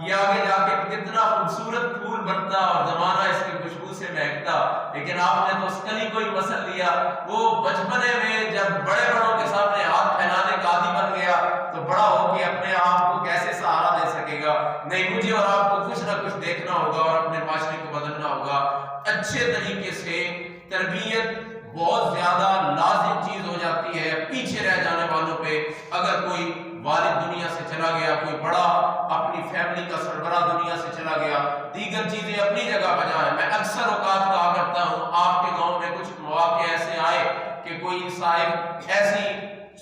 یہ آگے جا کے کتنا خوبصورت پھول بنتا اور زمانہ اس کی خوشبو سے مہکتا، لیکن آپ نے تو اس کلی کو ہی مسل لیا۔ وہ بچپنے میں جب بڑے بڑوں کے سامنے ہاتھ پھیلانے کا عادی بن گیا تو بڑا ہو کے اپنے آپ کو کیسے سہارا دے سکے گا؟ نہیں، مجھے اور آپ کو کچھ نہ کچھ دیکھنا ہوگا اور اپنے معاشرے کو بدلنا ہوگا۔ اچھے طریقے سے تربیت بہت زیادہ لازم چیز ہو جاتی ہے پیچھے رہ جانے والوں پہ۔ اگر کوئی والد دنیا سے چلا گیا، کوئی بڑا اپنی فیملی کا سربراہ دنیا سے چلا گیا، دیگر چیزیں اپنی جگہ بجا ہے۔ میں اکثر اوقات کہا کرتا ہوں، آپ کے گاؤں میں کچھ مواقع ایسے آئے کہ کوئی صاحب ایسی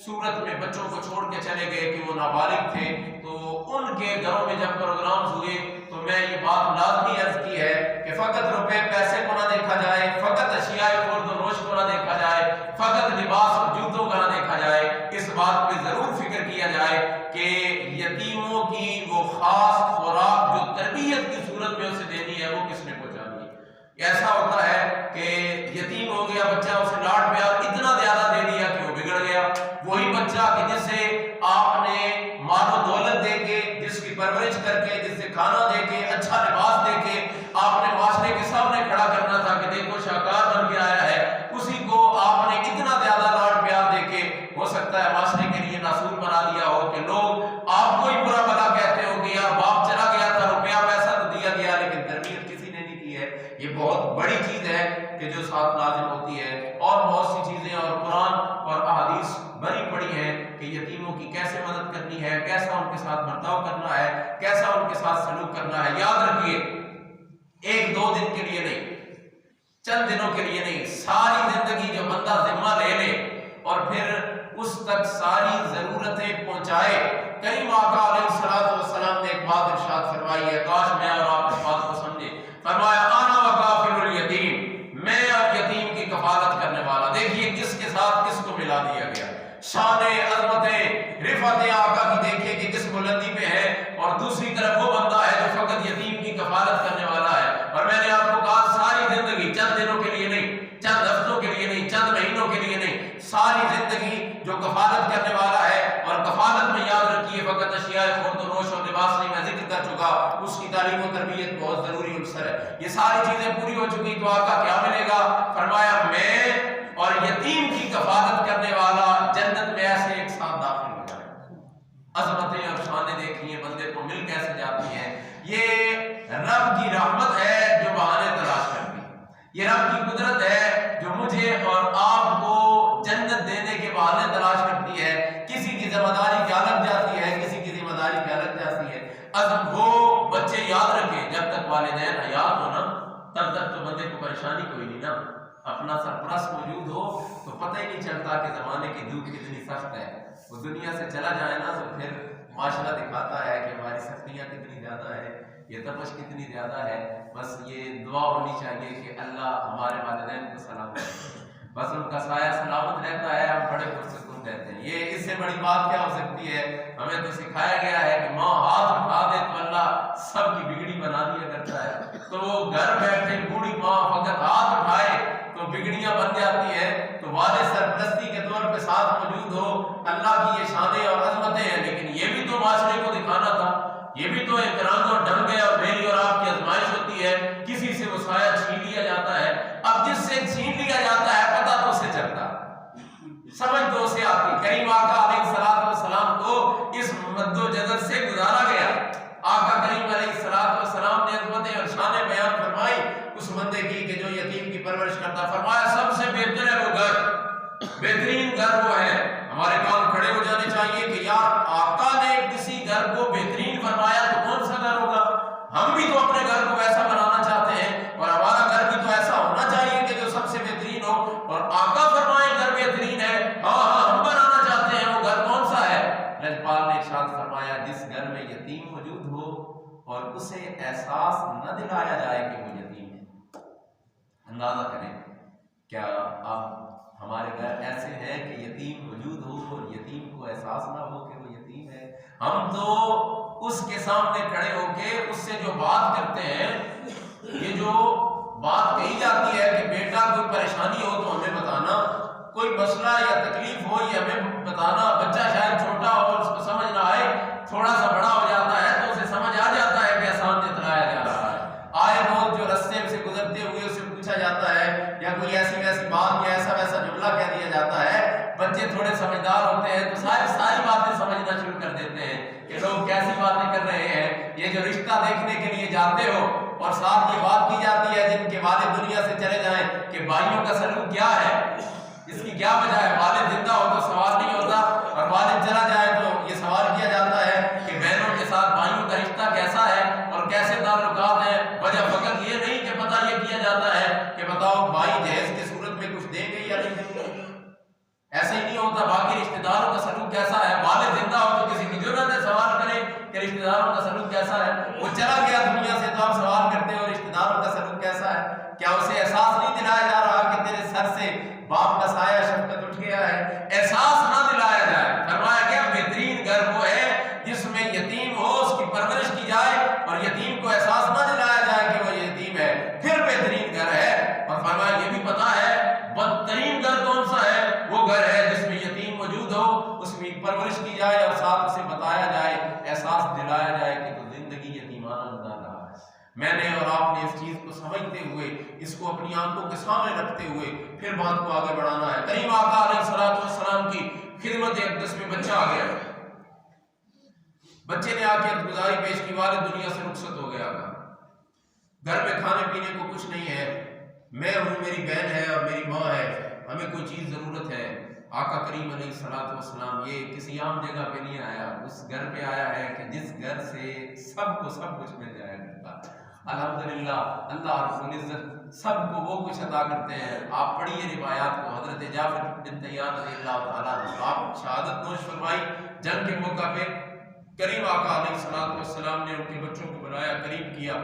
صورت میں بچوں کو چھوڑ کے چلے گئے کہ وہ نابالغ تھے، تو ان کے گھروں میں جب پروگرامز ہوئے تو میں یہ بات لازمی عرض کی ہے کہ فقط روپے پیسے کو نہ دیکھا جائے، فقط اشیاء خورد و نوش کو نہ دیکھا جائے، فقط لباس اور جوتوں کا نہ دیکھا جائے، اس بات پہ ضرور فکر کیا جائے کہ یتیموں کی وہ خاص خوراک جو تربیت کی صورت میں اسے دینی ہے وہ کس نے پہنچانی ہے۔ ایسا ہوتا ہے کہ یتیم ہو گیا بچہ، اسے لاڈ پیار اتنا زیادہ دے دیا کہ وہ بگڑ گیا۔ وہی بچہ کہ جسے آپ نے مال و دولت دے کے، جس کی پرورش کر کے، جس سے کھانا دے کے، اچھا لباس دے کے آپ نے معاشرے کے سامنے کھڑا کرنا تھا کہ دیکھو شاہکار بن کے آیا ہے، اسی کو آپ نے اتنا زیادہ لاڈ پیار دے کے ہو سکتا ہے معاشرے کے لیے ناسور بنا دیا ہو کہ لوگ آپ کو ہی برا بھلا کہتے ہو کہ یار باپ چلا گیا تھا، روپیہ پیسہ تو دیا گیا لیکن تربیت کسی نے نہیں کی ہے۔ یہ بہت بڑی چیز ہے کہ جو ساتھ لازم ہوتی ہے۔ اور بہت سی چیزیں اور قرآن اور احادیث بھری پڑی ہیں کہ یتیموں کی کیسے مدد کرنی ہے، کیسا ان کے ساتھ برتاؤ کرنا ہے، کیسا ان کے ساتھ سلوک کرنا ہے۔ یاد رکھیے، ایک دو دن کے لیے نہیں، چند دنوں کے لیے نہیں، ساری زندگی جو بندہ ذمہ لے لے اور پھر اس تک ساری ضرورتیں پہنچائے۔ کریم آقا علیہ الصلوۃ والسلام نے ایک بات ارشاد فرمائی ہے، کاش میں اور آپ اس بات کو سمجھے۔ فرمایا انا وکافل الیتیم، میں اور یتیم کی کفالت کرنے والا۔ دیکھیے کس کے ساتھ کس کو ملا دیا گیا، شان عظمت رفعت آقا کی دیکھیے کہ کس بلندی پہ ہے، اور دوسری طرف وہ بندہ ہے جو فقط یتیم کی کفالت کرنے والا ہے۔ اور میں نے آپ کو کہا ساری زندگی، چند دنوں کے لیے نہیں، چند ہفتوں کے لیے نہیں، چند مہینوں کے لیے نہیں، ساری زندگی جو کفالت کرنے والا ہے۔ اور کفالت میں یاد رکھیے فقط اشیاء خورد و نوش اور لباس نہیں، میں ذکر کر چکا، اس کی تعلیم و تربیت بہت ضروری عنصر ہے۔ یہ ساری چیزیں پوری ہو چکی تو آقا کیا ملے گا؟ فرمایا میں اور یتیم کی کفالت کرنے والا جنت میں ایسے ایک ساتھ داخل ہو جائے۔ عظمتیں اور شانیں دیکھیے بندے کو مل کیسے جاتی ہیں۔ یہ رب کی رحمت ہے جو بہانے تلاش کرتی ہے، یہ رب کی قدرت ہے جو مجھے اور آپ کو جنت دینے کے بہانے تلاش کرتی ہے۔ کسی کی ذمہ داری کیا لگ جاتی ہے، کسی کی ذمہ داری کیا لگ جاتی ہے۔ اب وہ بچے یاد رکھیں، جب تک والدین حیات ہو نا تب تک تو بندے کو پریشانی کوئی نہیں نا۔ اپنا سرپرست موجود ہو تو پتہ ہی نہیں چلتا کہ زمانے کی دھوپ کتنی سخت ہے۔ وہ دنیا سے چلا جائے نا تو پھر معاشرہ دکھاتا ہے کہ ہماری سختیاں کتنی زیادہ ہے، یہ تپش کتنی زیادہ ہے۔ بس یہ دعا ہونی چاہیے کہ اللہ ہمارے والدین کو سلامت رکھے، بس ان کا سایہ سلامت رہتا ہے، ہم بڑے پرسکون رہتے ہیں۔ یہ اس سے بڑی بات کیا ہو سکتی ہے؟ ہمیں تو سکھایا گیا ہے کہ ماں ہاتھ اٹھا دے تو اللہ سب کی بگڑی بنا دیا کرتا ہے، تو وہ گھر بیٹھے بوڑھی ماں فقط ہاتھ اٹھائے تو بگڑیاں بن جاتی ہیں۔ تو والد سرپرستی کے طور پہ ساتھ موجود ہو، اللہ کی یہ شانیں اور عظمتیں ہیں، لیکن یہ بھی تو معاشرے کو دکھانا تھا، یہ بھی تو ایک رنگ اور ڈھنگ ہے، اور میری اور آپ کی آزمائش ہوتی ہے۔ کسی سے وہ سایہ چھین لیا جاتا ہے، اب جس سے چھین لیا جاتا ہے پتہ تو اسے چلتا، سمجھ تو اسے آتی۔ کریم آقا علیہ الصلوۃ والسلام کو اس مد و جزر سے گزارا گیا۔ آقا کریم علیہ الصلوۃ والسلام نے عظمتیں اور شانیں بیان فرمائی اس بندے کی کہ جو یتیم کی پرورش کرتا۔ فرمایا سب سے بہتر ہے وہ گھر، بہترین گھر وہ ہے۔ ہمارے کان کھڑے ہو جانے چاہیے کہ یار آقا نے کسی گھر کو بہترین فرمایا تو کون سا گھر ہوگا؟ ہم بھی تو اپنے گھر کو ویسا بنانا چاہتے ہیں، اور ہمارا گھر بھی تو ایسا ہونا چاہیے کہ جو سب سے بہترین ہو۔ اور آقا فرمائے گھر بہترین ہے، ہاں ہم بنانا چاہتے ہیں، وہ گھر کون سا ہے؟ رجپال نے ارشاد فرمایا جس گھر میں یتیم موجود ہو اور اسے احساس نہ دلایا جائے کہ وہ یتیم ہے۔ اندازہ کریں کیا آپ ہمارے گھر ایسے ہیں کہ یتیم موجود ہو اور یتیم کو احساس نہ ہو کہ وہ یتیم ہے؟ ہم تو اس کے سامنے کھڑے ہو کے اس سے جو بات کرتے ہیں، یہ جو بات کہی جاتی ہے کہ بیٹا کوئی پریشانی ہو تو ہمیں بتانا، کوئی مسئلہ یا تکلیف ہو یہ ہمیں بتانا۔ بچہ شاید چھوٹا ہو، اس کو سمجھ نہ آئے، تھوڑا سا بڑا ہو جاتا ہے یہ جو رشتہ دیکھنے کے لیے جاتے ہو اور ساتھ یہ بات کی جاتی ہے جن کے والد دنیا سے چلے جائیں کہ بھائیوں کا سلوک کیا ہے، اس کی کیا وجہ ہے؟ والد زندہ ہو تو سوال نہیں ہوتا، اور والد چلا جائے تو یہ سوال کیا جاتا ہے کہ بہنوں کے ساتھ بھائیوں کا رشتہ کیسا ہے اور کیسے تعلقات ہیں۔ وجہ فقط یہ نہیں کہ پتہ یہ کیا جاتا ہے کہ بتاؤ بھائی جہیز کی صورت میں کچھ دیں گے یا نہیں دیں گے، ایسے ہی نہیں ہوتا۔ باقی رشتہ داروں کا سلوک کیسا ہے؟ والد زندہ ہو تو کسی کی ضرورت ہے سوال کرے کہ رشتہ داروں کا سلوک کیسا ہے؟ وہ چلا گیا دنیا سے تو آپ سوال کرتے ہو رشتہ داروں کا سلوک کیسا ہے؟ کیا اسے احساس نہیں دلایا جا رہا کہ تیرے سر سے باپ کا سایہ شفقت اٹھ گیا ہے؟ احساس نہ دلایا جائے۔ فرمایا گیا بہترین گھر وہ ہے جس میں یتیم ہو، اس کی پرورش کی جائے اور یتیم کو احساس نہ دلایا جائے کہ وہ یتیم ہے، پھر بہترین گھر ہے۔ اور فرمایا یہ بھی پتا ہے بدترین گھر کون سا ہے؟ وہ گھر ہے جس میں یتیم موجود ہو، اس میں پرورش کی جائے اور ساتھ اسے بتایا جائے، احساس دلایا جائے کہ تو زندگی یتیمانہ گزار رہا ہے۔ میں نے اور آپ نے اس چیز کو سمجھتے ہوئے، اس کو اپنی آنکھوں کے سامنے رکھتے ہوئے پھر بات کو آگے بڑھانا ہے۔ کریم آقا علیہ الصلوۃ والسلام کی خدمت اقدس میں بچہ آ گیا، بچے نے آ کے گزاری پیش کی، والد دنیا سے رخصت ہو گیا تھا، گھر میں کھانے پینے کو کچھ نہیں ہے، میں ہوں، میری بہن ہے اور میری ماں ہے، ہمیں کوئی چیز ضرورت ہے۔ آقا کریم علیہ الصلوۃ والسلام یہ کسی عام جگہ پہ نہیں آیا، اس گھر پہ آیا ہے کہ جس گھر سے سب کو سب کچھ مل جایا کرتا۔ الحمدللہ اللہ رب العزت سب کو وہ کچھ عطا کرتے ہیں۔ آپ پڑھیے روایات کو، حضرت جعفر بن طیار رضی اللہ تعالیٰ عنہ، آپ شہادت نوش فرمائی جنگ کے موقع پہ، کریم آقا علیہ الصلوۃ والسلام نے ان کے بچوں کو بلایا، قریب کیا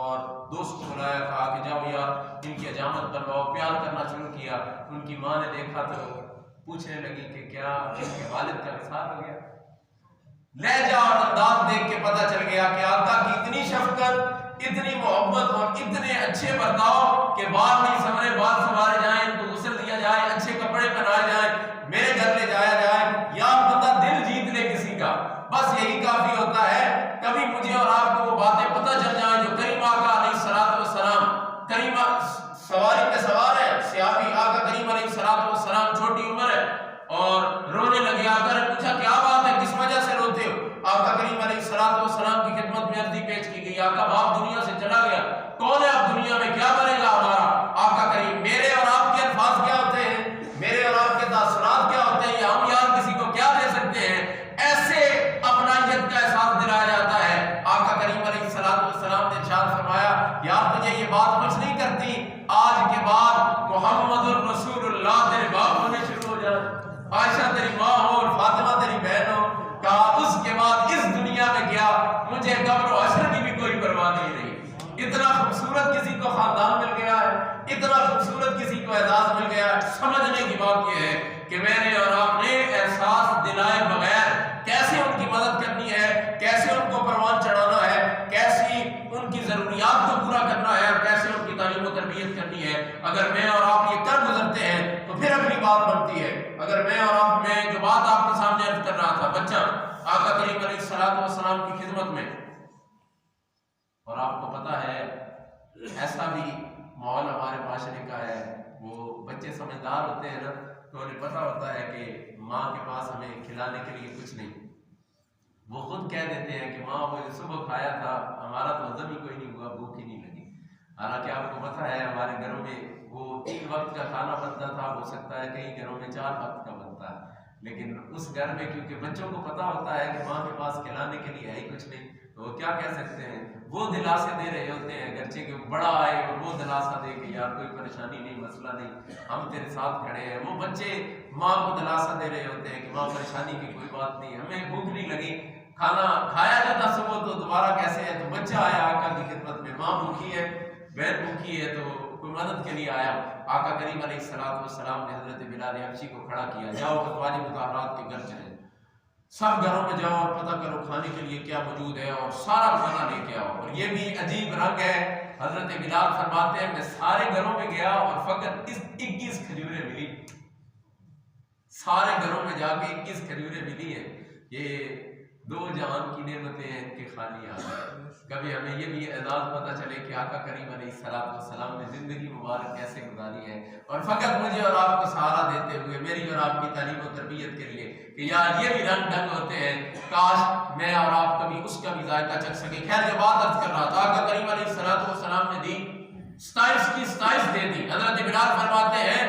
اور دوست کو بلایا، کہا کہ جاؤ یار ان کی حجامت بنواؤ، پیار کرنا شروع کیا۔ ان کی ماں نے دیکھا تو پوچھنے لگی کہ کیا ان کے والد کا وصال ہو گیا؟ لہجہ اور انداز دیکھ کے پتہ چل گیا کہ آقا کی اتنی شفقت، اتنی محبت اور اتنے اچھے برتاؤ کہ بال نہیں سنورے، بال سنوارے جائیں، ان کو غسل دیا جائے، اچھے کپڑے پہنائے جائیں، میرے گھر لے جایا جائے، یا بندہ دل جیت لے کسی کا، بس یہی کافی ہوتا ہے۔ کبھی مجھے اور آپ کو وہ باتیں پتہ چل جائیں جو کریم آقا علیہ الصلوۃ والسلام، کریم سواری پہ سوار ہے، صحابی آقا کریم علیہ الصلوۃ والسلام، چھوٹی عمر ہے اور رونے لگے۔ آقا نے پوچھا کیا بات ہے، کس وجہ سے روتے ہو؟ آقا کریم علیہ الصلوۃ والسلام کی خدمت میں عرضی پیش کی گئی، آقا باپ دنیا سے چلا گیا، کون ہے اب دنیا میں، کیا بنے گا ہمارا؟ آقا کریم میرے اور آپ کے الفاظ کیا ہوتے ہیں، میرے اور آپ کے تاثرات کیا ہوتے ہیں، یا ہم یار کسی کو کیا دے سکتے ہیں؟ ایسے اپنائیت کا احساس دلایا جاتا ہے۔ آقا کریم علیہ الصلوۃ والسلام نے ارشاد فرمایا یار تجھے یہ بات کچھ نہیں کرتی، آج کے بعد محمد الرسول اللہ تیرے باپ ہونے شروع ہو جائیں، عائشہ تیری ماں ہو اور فاطمہ تیری بہن ہو۔ کہا اس کے بعد اس دنیا میں گیا، مجھے قبر و حشر کی بھی کوئی پرواہ نہیں رہی۔ اتنا خوبصورت کسی کو خاندان مل گیا ہے، اتنا خوبصورت کسی کو اعزاز مل گیا ہے۔ سمجھنے کی بات یہ ہے کہ میں نے اور آپ نے احساس دلائے بغیر کیسے ان کی مدد کرنی ہے، کیسے ان کو پروان چڑھانا ہے، کیسی ان کی ضروریات کو پورا کرنا ہے اور کیسے ان کی تعلیم و تربیت کرنی ہے۔ اگر میں اور آپ یہ کر گزرتے ہیں تو پھر اگلی بات بنتی ہے۔ اگر میں اور آپ، میں جو بات آپ کے سامنے عرض کر رہا تھا، بچہ آقا کریم علیہ الصلوۃ والسلام کی خدمت میں، اور آپ کو پتہ ہے ایسا بھی ماحول ہمارے معاشرے کا ہے، وہ بچے سمجھدار ہوتے ہیں نا، تو انہیں پتہ ہوتا ہے کہ ماں کے پاس ہمیں کھلانے کے لیے کچھ نہیں، وہ خود کہہ دیتے ہیں کہ ماں وہ صبح کھایا تھا، ہمارا تو ہضم ہی کوئی نہیں ہوا، بھوک ہی نہیں لگی۔ حالانکہ آپ کو پتہ ہے ہمارے گھروں میں وہ 3 وقت کا کھانا بنتا تھا، ہو سکتا ہے کئی گھروں میں 4 وقت کا بنتا ہے، لیکن اس گھر میں کیونکہ بچوں کو پتہ ہوتا ہے کہ ماں کے پاس کھلانے کے لیے ہے ہی کچھ نہیں، تو وہ کیا کہہ سکتے ہیں، وہ دلاسے دے رہے ہوتے ہیں، گرچہ کہ بڑا آئے اور وہ دلاسا دے کہ یار کوئی پریشانی نہیں، مسئلہ نہیں، ہم تیرے ساتھ کھڑے ہیں۔ وہ بچے ماں کو دلاسا دے رہے ہوتے ہیں کہ ماں پریشانی کی کوئی بات نہیں، ہمیں بھوک نہیں لگی، کھانا کھایا جاتا صبح تو دوبارہ کیسے ہے؟ تو بچہ آیا آقا کی خدمت میں، ماں بھوکی ہے، بہن بھوکی ہے، تو کوئی مدد کے لیے آیا۔ آقا کریم علیہ الصلوۃ والسلام نے حضرت بلال حبشی کو کھڑا کیا، جاؤ ازواج مطہرات کے گھر چلے، سب گھروں میں جاؤ اور پتہ کرو کھانے کے لیے کیا موجود ہے اور سارا کھانا لے کے آؤ۔ اور یہ بھی عجیب رنگ ہے، حضرت بلال فرماتے ہیں میں سارے گھروں میں گیا اور فقط 21 کھجوریں ملی، سارے گھروں میں جا کے 21 کھجوریں ملی ہیں۔ یہ دو جہان کی نعمتیں ہیں ان کے خالی ہاتھ۔ کبھی ہمیں یہ بھی اعزاز پتہ چلے کہ آقا کریم علیہ السلام نے زندگی مبارک کیسے گزاری ہے، اور فقط مجھے اور آپ کو سہارا دیتے ہوئے میری اور آپ کی تعلیم و تربیت کے لیے کہ یار یہ بھی رنگ ڈھنگ ہوتے ہیں، کاش میں اور آپ کبھی اس کا بھی ذائقہ چکھ سکے۔ خیر جو بات عرض کر رہا تھا، آقا کریم علیہ السلام نے دی، ستائش کی ستائش دے دی۔ حضرت بلال فرماتے ہیں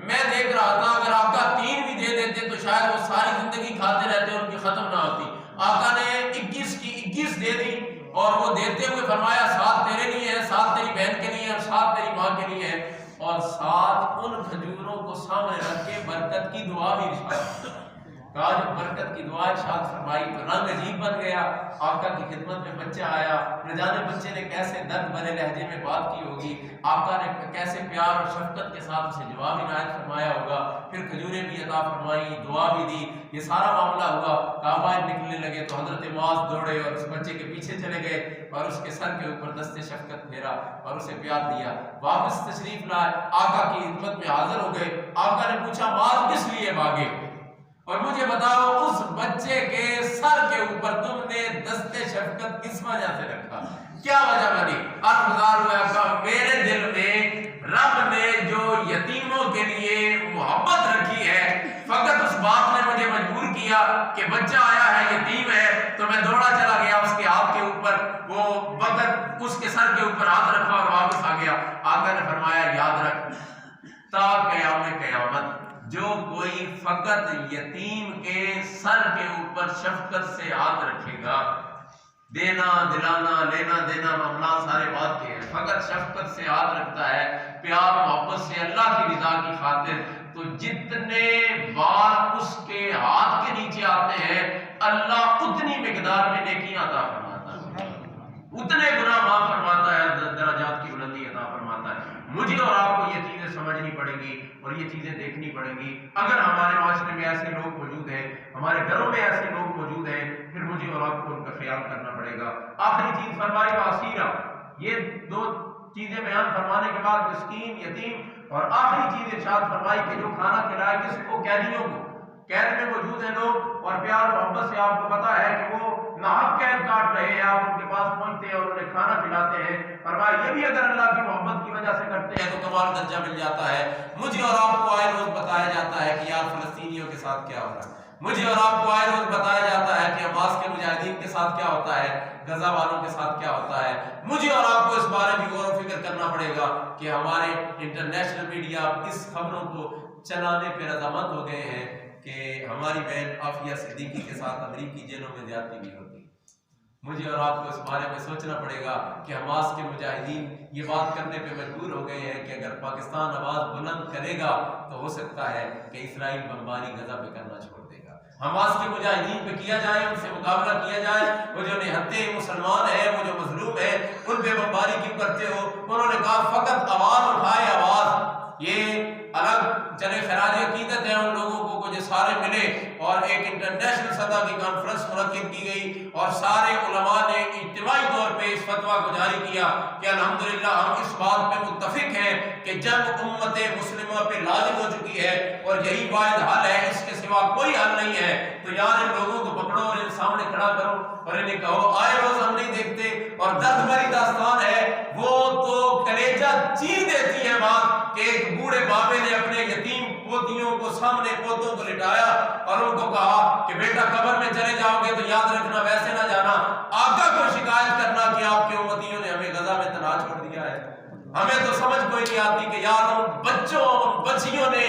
میں دیکھ رہا تھا اگر آقا 3 بھی دے دیتے تو شاید وہ ساری زندگی کھاتے رہتے اور ان کی ختم نہ ہوتی۔ آقا نے 21 کی 21 دے دی، اور وہ دیتے ہوئے فرمایا 7 تیرے لیے ہے، 7 تیری بہن کے لیے ہے، اور 7 تیری ماں کے لیے ہے، اور 7 ان کھجوروں کو سامنے رکھ کے برکت کی دعا بھی ارشاد۔ کہا جب برکت کی دعا ارشاد فرمائی تو رنگ عجیب بن گیا۔ آقا کی خدمت میں بچہ آیا، نہ جانے بچے نے کیسے درد بھرے لہجے میں بات کی ہوگی، آقا نے کیسے پیار اور شفقت کے ساتھ اسے جواب عنایت فرمایا ہوگا، پھر کھجوریں بھی عطا فرمائی، دعا بھی دی، یہ سارا معاملہ ہوا۔ کعبہ نکلنے لگے تو حضرت معاذ دوڑے اور اس بچے کے پیچھے چلے گئے اور اس کے سر کے اوپر دست شفقت پھیرا اور اسے پیار دیا۔ واپس تشریف لائے، آقا کی خدمت میں حاضر ہو گئے۔ آقا نے پوچھا معاذ کس لیے بھاگے، اور مجھے بتاؤ اس بچے کے سر کے اوپر تم نے دست شفقت کس وجہ سے رکھا، کیا وجہ بنی؟ میرے دل میں رب نے جو یتیموں کے لیے محبت رکھی ہے، فقط اس باپ نے مجھے مجبور کیا کہ بچہ آیا ہے یتیم ہے تو میں دوڑا چلا گیا اس کے ہاتھ کے اوپر، وہ وقت اس کے سر کے اوپر ہاتھ رکھا اور واپس آ گیا۔ آقا نے فرمایا یاد رکھ تا قیام قیامت جو کوئی فقط یتیم کے سر کے اوپر شفقت سے ہاتھ رکھے گا، دینا دلانا لینا دینا معاملات سارے بات کے ہیں، فقط شفقت سے ہاتھ رکھتا ہے، پیار محبت سے اللہ کی رضا کی خاطر، تو جتنے بار اس کے ہاتھ کے نیچے آتے ہیں اللہ اتنی مقدار میں نیکیاں عطا فرماتا ہے، اتنے گناہ معاف فرماتا ہے، درجات کی بلندی عطا فرماتا ہے۔ مجھے اور آپ کو یہ چیزیں سمجھنی پڑیں گی اور یہ چیزیں دیکھنی پڑیں گی۔ اگر ہمارے معاشرے میں ایسے لوگ موجود ہیں، ہمارے گھروں میں ایسے لوگ موجود ہیں، پھر مجھے اور آپ کو ان کا خیال کرنا پڑے گا۔ آخری چیز فرمائی واسیرہ، یہ 2 چیزیں بیان فرمانے کے بعد مسکین یتیم اور آخری چیز ارشاد فرمائی کہ جو کھانا کھلائے کس کو، قیدیوں کو، قید میں موجود ہیں لوگ اور پیار محبت سے آپ کو پتا ہے کہ وہ ناحق قید کاٹ رہے ہیں، آپ ان کے پاس پہنچتے ہیں اور انہیں کھانا کھلاتے ہیں، فرمایا یہ بھی اگر اللہ کی محبت کی وجہ سے کرتے ہیں تو کمال درجہ مل جاتا ہے۔ مجھے اور آپ کو آئے روز بتایا جاتا ہے کہ یار فلسطینیوں کے ساتھ کیا ہو رہا ہے، مجھے اور آپ کو آئے روز بتایا جاتا ہے کہ حماس کے مجاہدین کے ساتھ کیا ہوتا ہے، غزہ والوں کے ساتھ کیا ہوتا ہے۔ مجھے اور آپ کو اس بارے میں غور و فکر کرنا پڑے گا کہ ہمارے انٹرنیشنل میڈیا اس خبروں کو چلانے پہ رضامند ہو گئے ہیں کہ ہماری بہن عافیہ صدیقی کے ساتھ امریکی جیلوں میں زیادتی بھی ہوتی ہے۔ مجھے اور آپ کو اس بارے میں سوچنا پڑے گا کہ حماس کے مجاہدین یہ بات کرنے پہ مجبور ہو گئے ہیں کہ اگر پاکستان آواز بلند کرے گا تو ہو سکتا ہے کہ اسرائیل بمباری غزہ پہ کرنا چھوڑ دے گا، حماس کے مجاہدین پہ کیا جائے، ان سے مقابلہ کیا جائے، وہ جو نہتے مسلمان ہیں، وہ جو مظلوم ہیں، ان پہ بمباری کیوں کرتے ہو؟ انہوں نے کہا فقط آواز اٹھائے، آواز، یہ الگ چلے خراج عقیدت ہے ان لوگوں کو جو سارے ملے اور ایک انٹرنیشنل سطح کی کانفرنس منعقد کی گئی اور سارے علماء نے اجتماعی طور پہ اس فتویٰ کو جاری کیا کہ الحمدللہ ہم اس بات پہ متفق ہیں کہ جنگ امت مسلمہ پہ لازم ہو چکی ہے اور یہی واحد حل ہے، اس کے سوا کوئی حل نہیں ہے۔ تو یار ان لوگوں کو پکڑو اور ان سامنے کھڑا کرو اور انہیں کہو آئے روز ہم نہیں دیکھتے، اور درد بھری داستان ہے، وہ تو کلیجہ چیر دیتی ہے بات کہ ایک بوڑھے بابے نے اپنے یتیم پوتیوں کو سامنے پوتوں کو لٹایا اور ان کو کہا کہ بیٹا قبر میں چلے جاؤ گے تو یاد رکھنا ویسے نہ جانا، آقا کو شکایت کرنا کہ آپ کے امتیوں نے ہمیں غزہ میں تنہا چھوڑ دیا ہے۔ ہمیں تو سمجھ کوئی نہیں آتی کہ یار ان بچوں ان بچیوں نے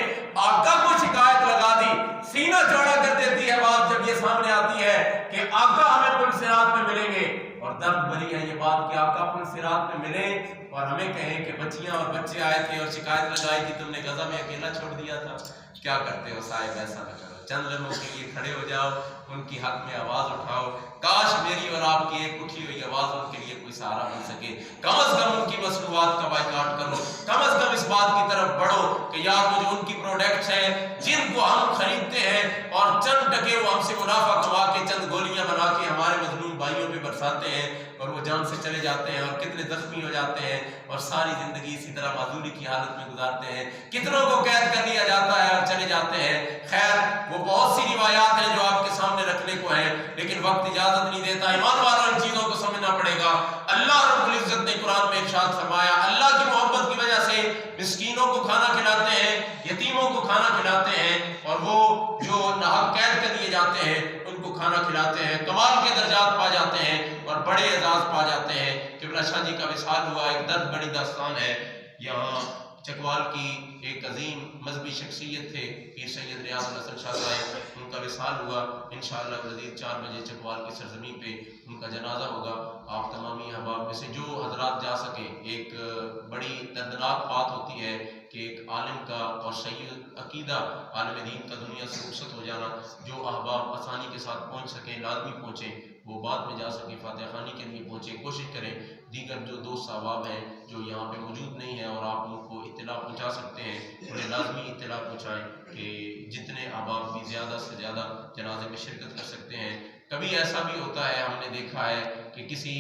آقا کو شکایت لگا دی، سینہ چوڑا کر دیتی ہے بات جب یہ سامنے آتی ہے کہ آقا ہمیں پل صراط میں ملیں گے، اور درد بھری ہے یہ بات کہ آقا پل صراط میں ملے اور ہمیں کہیں کہ بچیاں اور بچے آئے تھے اور شکایت لگائی کہ تم نے غزہ میں اکیلا چھوڑ دیا تھا۔ کیا کرتے ہو صاحب، ایسا نہ کرو، چند لمحوں کے لیے کھڑے ہو جاؤ، ان کی حق میں آواز اٹھاؤ، کاش میری اور آپ کی ایک اٹھی ہوئی آواز ان کے لیے کوئی سہارا بن سکے۔ کم از کم ان کی مصنوعات کا بائیکاٹ کرو، کم از کم اس بات کی طرف بڑھو کہ یار وہ جو ان کی پروڈکٹس ہیں جن کو ہم خریدتے ہیں اور چند ٹکے وہ ہم سے منافع کما کے چند گولیاں بنا کے ہمارے مظلوم بھائیوں پہ برسا برساتے ہیں اور وہ جان سے چلے جاتے ہیں، اور کتنے زخمی ہو جاتے ہیں اور ساری زندگی اسی طرح معذوری کی حالت میں گزارتے ہیں، کتنوں کو قید کر لیا جاتا ہے اور چلے جاتے ہیں۔ خیر وہ بہت سی روایات ہیں جو آپ کے سامنے رکھنے کو ہیں، لیکن وقت اجازت نہیں دیتا۔ ایمان والوں ان چیزوں کو سمجھنا پڑے گا۔ اللہ رب العزت نے قرآن میں ارشاد فرمایا، اللہ کی محبت کی وجہ سے مسکینوں کو کھانا کھلاتے ہیں، یتیموں کو کھانا کھلاتے ہیں، اور وہ جو ناحق قید کر لیے جاتے ہیں ان کو کھانا کھلاتے ہیں، کمال کے درجات پا جاتے ہیں اور بڑے اعزاز پا جاتے ہیں۔ قبلہ شاہ جی کا وصال ہوا، ایک درد بڑی داستان ہے۔ یہاں چکوال کی ایک عظیم مذہبی شخصیت تھے پیر سید ریاض الحسن شاہ صاحب، ان کا وصال ہوا۔ انشاءاللہ العزیز 4 بجے چکوال کی سرزمین پہ ان کا جنازہ ہوگا۔ آپ تمامی احباب میں سے جو حضرات جا سکیں، ایک بڑی دردناک بات ہوتی ہے کہ ایک عالم کا اور سید عقیدہ عالم دین کا دنیا سے رخصت ہو جانا۔ جو احباب آسانی کے ساتھ پہنچ سکیں لازمی پہنچیں، وہ بعد میں جا سکیں فاتحہ خوانی کے لیے پہنچیں، کوشش کریں۔ دیگر جو دوست احباب ہیں جو یہاں پہ موجود نہیں ہیں اور آپ ان کو اطلاع پہنچا سکتے ہیں، انہیں لازمی اطلاع پہنچائیں کہ جتنے احباب بھی زیادہ سے زیادہ جنازے میں شرکت کر سکتے ہیں۔ کبھی ایسا بھی ہوتا ہے، ہم نے دیکھا ہے کہ کسی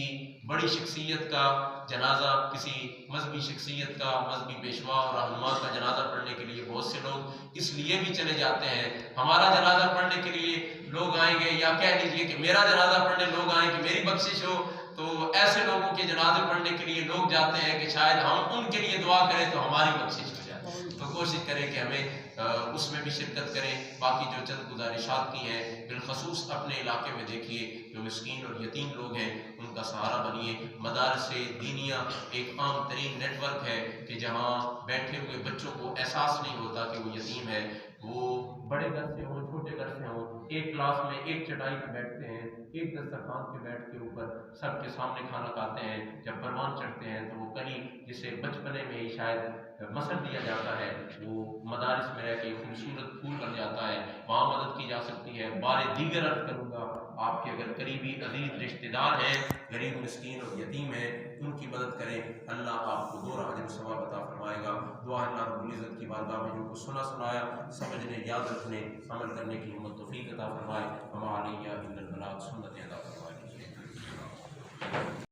بڑی شخصیت کا جنازہ، کسی مذہبی شخصیت کا، مذہبی پیشوا اور رہنما کا جنازہ پڑھنے کے لیے بہت سے لوگ اس لیے بھی چلے جاتے ہیں، ہمارا جنازہ پڑھنے کے لیے لوگ آئیں گے، یا کہہ لیجیے کہ میرا جنازہ پڑھنے لوگ آئیں کہ میری بخشش ہو۔ تو ایسے لوگوں کے جنازے پڑھنے کے لیے لوگ جاتے ہیں کہ شاید ہم ان کے لیے دعا کریں تو ہماری بخشش ہو جائے۔ تو کوشش کریں کہ ہمیں اس میں بھی شرکت کریں۔ باقی جو چند گزارشات کی ہیں، بالخصوص اپنے علاقے میں دیکھیے جو مسکین اور یتیم لوگ ہیں ان کا سہارا بنیے۔ مدارس دینیہ ایک عام ترین نیٹ ورک ہے کہ جہاں بیٹھے ہوئے بچوں کو احساس نہیں ہوتا کہ وہ یتیم ہے، وہ بڑے گھر سے ہوں چھوٹے گھر سے ہوں، ایک کلاس میں ایک چٹائی پہ بیٹھتے ہیں، ایک دسترخوان پہ بیٹھ کے اوپر سب کے سامنے کھانا کھاتے ہیں۔ جب پروان چڑھتے ہیں تو وہ کلی جسے بچپنے میں ہی شاید مسل دیا جاتا ہے، وہ مدارس میں رہ کے خوبصورت پھول بن جاتا ہے، وہاں مدد کی جا سکتی ہے۔ بارے دیگر عرض کروں گا، آپ کے اگر قریبی عزیز رشتہ دار ہیں، غریب مسکین اور یتیم ہیں، ان کی مدد کریں، اللہ آپ کو 2 اجر و ثواب عطا فرمائے گا۔ دعا ہے اللہ رب العزت کی بارگاہ میں جو کچھ سنایا سمجھنے، یاد رکھنے، عمل کرنے کی ہمت توفیق عطا فرمائے۔ وما علیہ الا البلاغ، سنت ادا